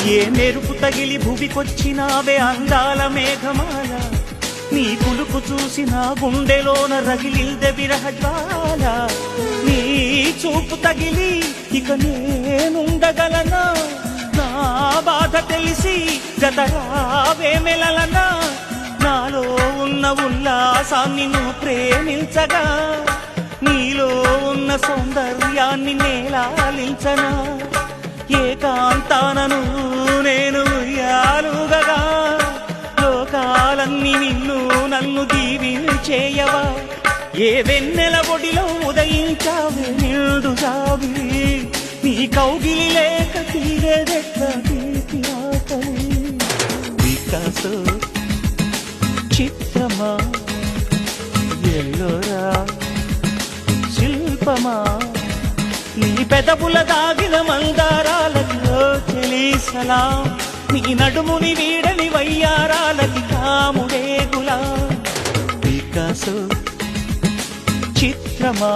ఏ మెరుపు తగిలి భువికొచ్చినావే అందాల మేఘమాల నీ కులుకు చూసి నా గుండెలోన రగిలిల్దె విరహజ్వాల నీ చూపు తగిలి ఇక నేనుండగలనా నా బాధ తెలిసి జతరావే మెలలనా నాలో ఉన్న ఉల్లాసాన్ని నువ్వు ప్రేమించగా నీలో ఉన్న సౌందర్యాన్ని నేలాలించనా ఏకాంతానను నేను ఉయ్యాలుగగా లోకాలన్నీ నిన్ను నన్ను దీవించేయవా ఏ వెన్నెల ఒడిలో ఉదయించావే నిండు జావి నీ కౌగిలి లేక తీరేదెట్ల తీపి ఆకలి వికాసో చిత్రమా ఎల్లోరా శిల్పమా నీ పెదవుల దాగిన మందారాలలో తెలిసలా నీ నడుముని వీడని వయ్యారాలకి కాముడే గులా వికాసో చిత్రమా